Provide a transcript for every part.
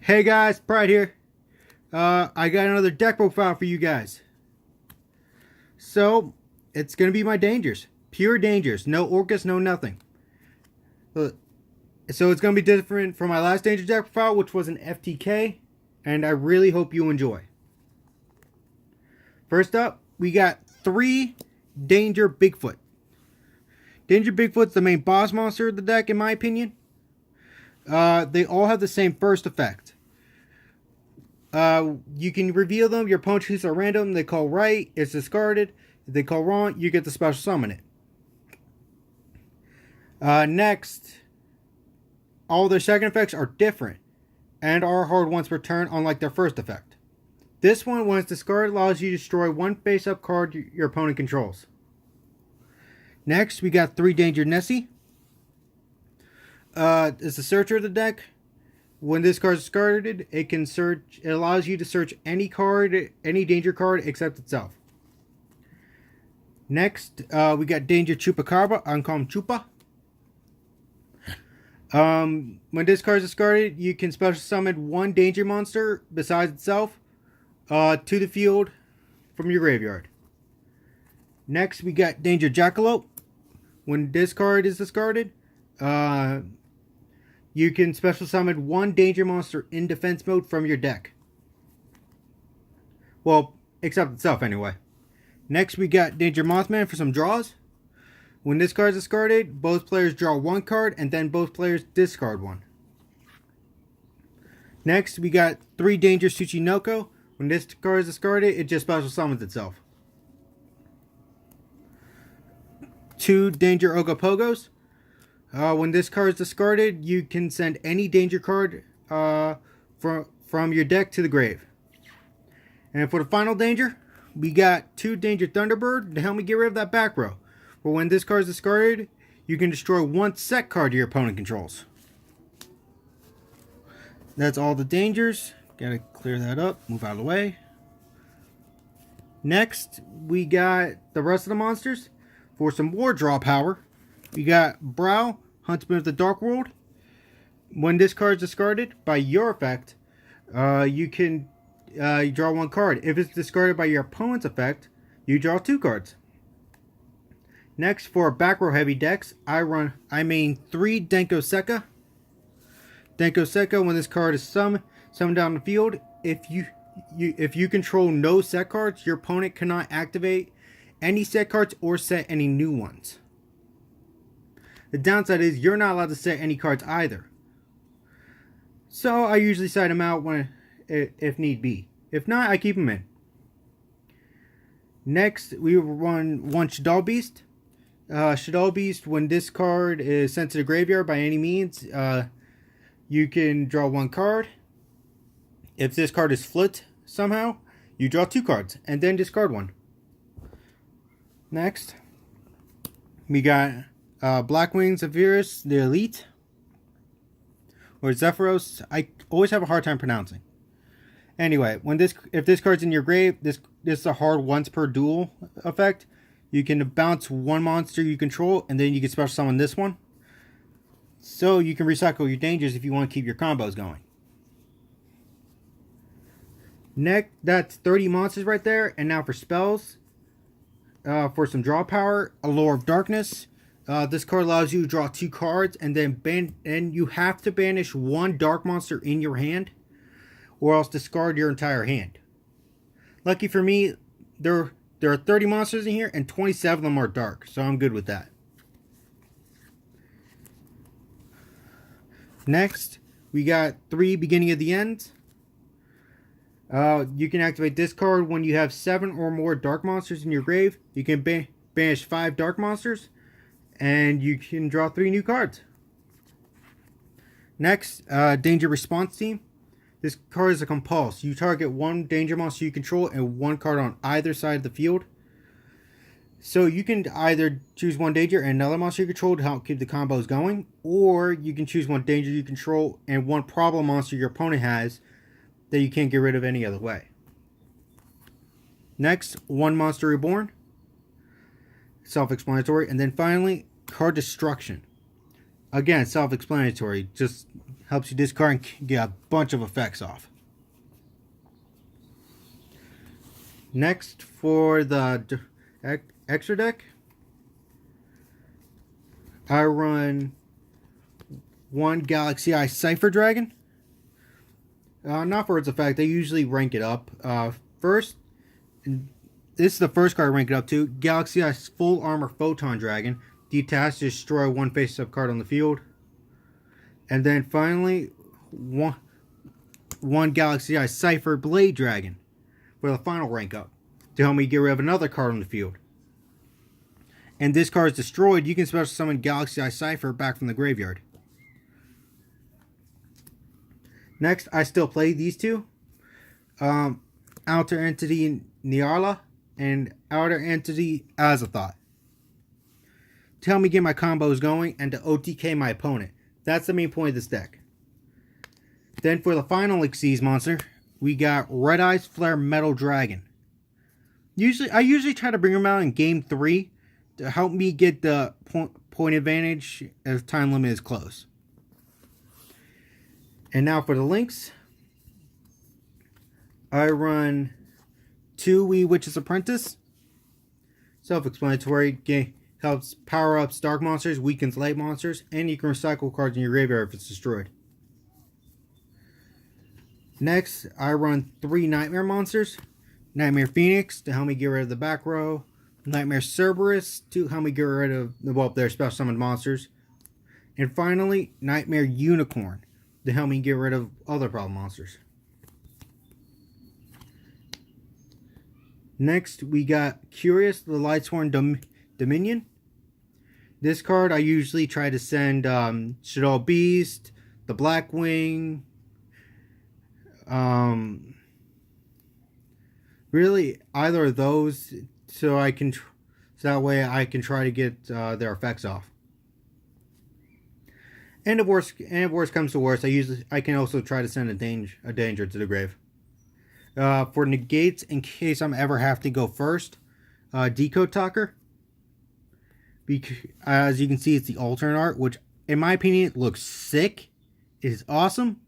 Hey guys, Pride here. I got another deck profile for you guys. So, it's gonna be my dangers. Pure dangers. No Orcus, no nothing. So it's gonna be different from my last danger deck profile, which was an FTK, and I really hope you enjoy. First up, we got 3 Danger Bigfoot. Danger Bigfoot's the main boss monster of the deck, in my opinion. They all have the same first effect. You can reveal them. Your opponent chooses a random. They call right. It's discarded. If they call wrong, you get to special summon it. Next, all their second effects are different and are hard once per turn, unlike their first effect. This one, when it's discarded, allows you to destroy one face-up card your opponent controls. Next, we got 3 Danger Nessie. It's the searcher of the deck. When this card is discarded, it can search. It allows you to search any card, any danger card except itself. Next, we got Danger Chupacabra. I call him Chupa. When this card is discarded, you can special summon one danger monster besides itself to the field from your graveyard. Next, we got Danger Jackalope. When this card is discarded, you can special summon one danger monster in defense mode from your deck. Well, except itself anyway. Next, we got Danger Mothman for some draws. When this card is discarded, both players draw one card and then both players discard one. Next, we got 3 Danger Tsuchinoko. When this card is discarded, it just special summons itself. 2 Danger Ogapogos. When this card is discarded, you can send any danger card from your deck to the grave. And for the final danger, we got 2 Danger Thunderbird to help me get rid of that back row. But when this card is discarded, you can destroy one set card your opponent controls. That's all the dangers. Gotta clear that up, move out of the way. Next, we got the rest of the monsters. For some more draw power, we got Brow, Huntsman of the Dark World. When this card is discarded by your effect, you draw one card. If it's discarded by your opponent's effect, you draw 2 cards. Next, for back row heavy decks, I main 3 Denko Sekka. Denko Sekka, when this card is summoned down the field, if you control no set cards, your opponent cannot activate any set cards or set any new ones. The downside is you're not allowed to set any cards either. So I usually side them out if need be. If not, I keep them in. Next, we run 1 Shaddoll Beast. Shaddoll Beast, when this card is sent to the graveyard by any means, you can draw 1 card. If this card is flipped somehow, you draw 2 cards and then discard 1. Next, we got Blackwing Zephyrus, the Elite, or Zephyros. I always have a hard time pronouncing. Anyway, if this card's in your grave, this is a hard once per duel effect. You can bounce 1 monster you control, and then you can special summon this one. So you can recycle your dangers if you want to keep your combos going. Next, that's 30 monsters right there. And now for spells. For some draw power, Allure of Darkness. This card allows you to draw 2 cards, and then you have to banish 1 dark monster in your hand, or else discard your entire hand. Lucky for me, there are 30 monsters in here, and 27 of them are dark, so I'm good with that. Next, we got 3 Beginning of the End. You can activate this card when you have 7 or more dark monsters in your grave. You can banish 5 dark monsters, and you can draw 3 new cards. Next, Danger Response Team. This card is a compulse. You target 1 danger monster you control and 1 card on either side of the field. So you can either choose 1 danger and another monster you control to help keep the combos going, or you can choose 1 danger you control and 1 problem monster your opponent has that you can't get rid of any other way. Next, 1 Monster Reborn. Self-explanatory. And then finally, Card Destruction. Again, self-explanatory. Just Helps you discard and get a bunch of effects off. Next, for the extra deck, I run one Galaxy Eye Cipher Dragon. Not for its effect, I usually rank it up. First, this is the first card I rank it up to. Galaxy Eye Full Armor Photon Dragon. Detach to destroy one face-up card on the field. And then finally, one Galaxy Eye Cipher Blade Dragon for the final rank up to help me get rid of another card on the field. And this card is destroyed, you can special summon Galaxy Eye Cipher back from the graveyard. Next, I still play these two. Outer Entity Nyarla and Outer Entity Azathoth. To help me get my combos going and to OTK my opponent. That's the main point of this deck. Then for the final Xyz monster, we got Red Eyes Flare Metal Dragon. I usually try to bring him out in game 3 to help me get the point advantage if time limit is close. And now for the links, I run 2 Wee Witch's Apprentice. Self-explanatory. Helps power up dark monsters, weakens light monsters, and you can recycle cards in your graveyard if it's destroyed. Next, I run 3 Nightmare monsters. Nightmare Phoenix to help me get rid of the back row. Nightmare Cerberus to help me get rid of their special summoned monsters. And finally, Nightmare Unicorn to help me get rid of other problem monsters. Next, we got Curious the Lightsworn Dominion. This card I usually try to send Shadow Beast, the Blackwing, really either of those, so that way I can try to get their effects off. And if worst comes to worst, I can also try to send a danger to the grave. For negates, in case I'm ever have to go first, Decode Talker. As you can see, it's the alternate art, which in my opinion looks sick. It is awesome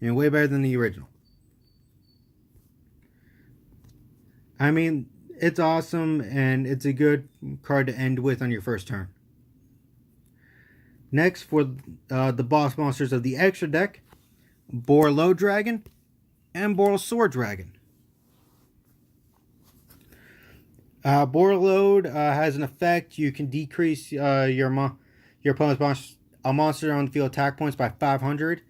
and way better than the original. I mean, it's awesome and it's a good card to end with on your first turn. Next, for the boss monsters of the extra deck, Borreload Dragon and Borrelsword Dragon. Borreload has an effect. You can decrease your opponent's monster on the field attack points by 500.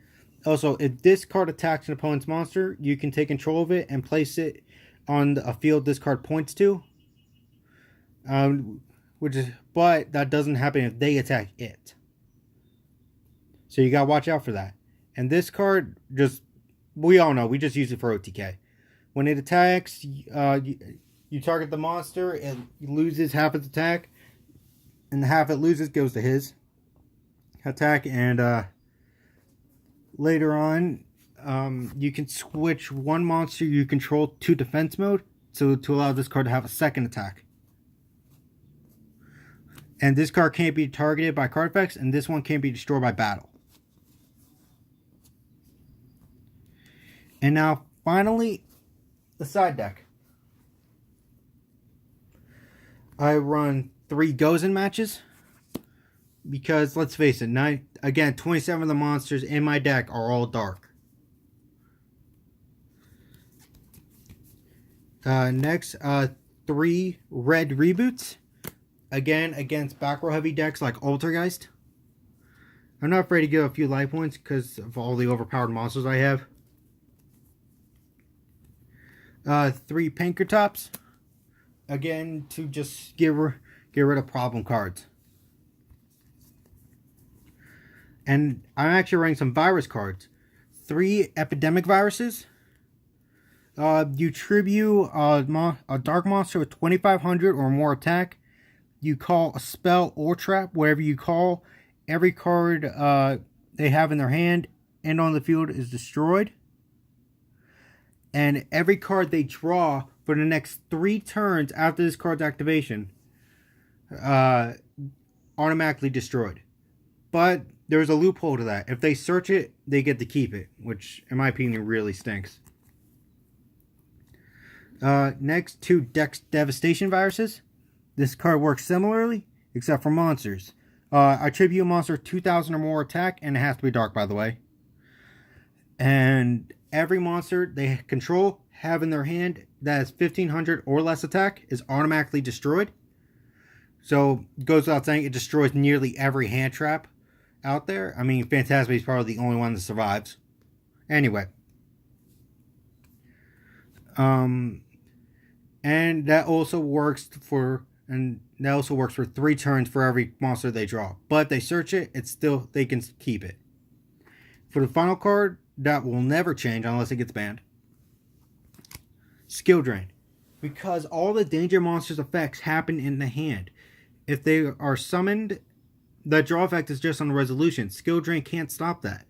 Also, if this card attacks an opponent's monster, you can take control of it and place it on a field this card points to. But that doesn't happen if they attack it. So you gotta watch out for that. And this card, we all know, we just use it for OTK. When it attacks, you target the monster, it loses half its attack, and the half it loses goes to his attack. And later on, you can switch one monster you control to defense mode, so to allow this card to have a second attack. And this card can't be targeted by card effects, and this one can't be destroyed by battle. And now, finally, the side deck. I run 3 Gozen matches because, let's face it, again, 27 of the monsters in my deck are all dark. Next, 3 red reboots. Again, against back row heavy decks like Altergeist. I'm not afraid to give a few life points because of all the overpowered monsters I have. 3 Pankratops. Again, to just get rid of problem cards. And I'm actually running some virus cards. 3 Epidemic Viruses. You tribute a dark monster with 2,500 or more attack. You call a spell or trap. Whatever you call, every card they have in their hand and on the field is destroyed. And every card they draw for the next 3 turns after this card's activation automatically destroyed. But there's a loophole to that. If they search it, they get to keep it, which, in my opinion, really stinks. Next, 2 Dex Devastation viruses. This card works similarly, except for monsters. Attribute a monster 2,000 or more attack, and it has to be dark, by the way. And every monster they control have in their hand that has 1,500 or less attack is automatically destroyed. So, it goes without saying, it destroys nearly every hand trap out there. I mean, Phantasme is probably the only one that survives. Anyway. And that also works for 3 turns for every monster they draw. But if they search it, they can keep it. For the final card, that will never change unless it gets banned. Skill Drain. Because all the danger monsters effects happen in the hand. If they are summoned, the draw effect is just on the resolution. Skill Drain can't stop that.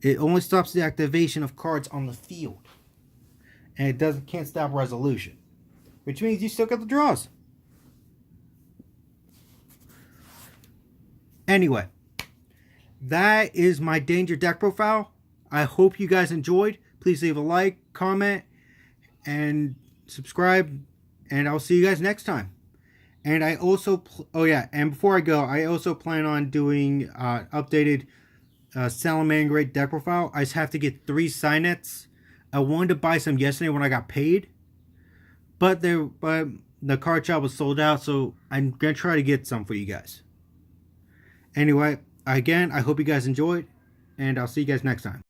It only stops the activation of cards on the field. And it can't stop resolution. Which means you still get the draws. Anyway, that is my Danger deck profile. I hope you guys enjoyed. Please leave a like, comment, and subscribe. And I'll see you guys next time. And I also, and before I go, I also plan on doing updated Salamangreat deck profile. I just have to get 3 Signettes. I wanted to buy some yesterday when I got paid. But the card shop was sold out, so I'm going to try to get some for you guys. Anyway, again, I hope you guys enjoyed, and I'll see you guys next time.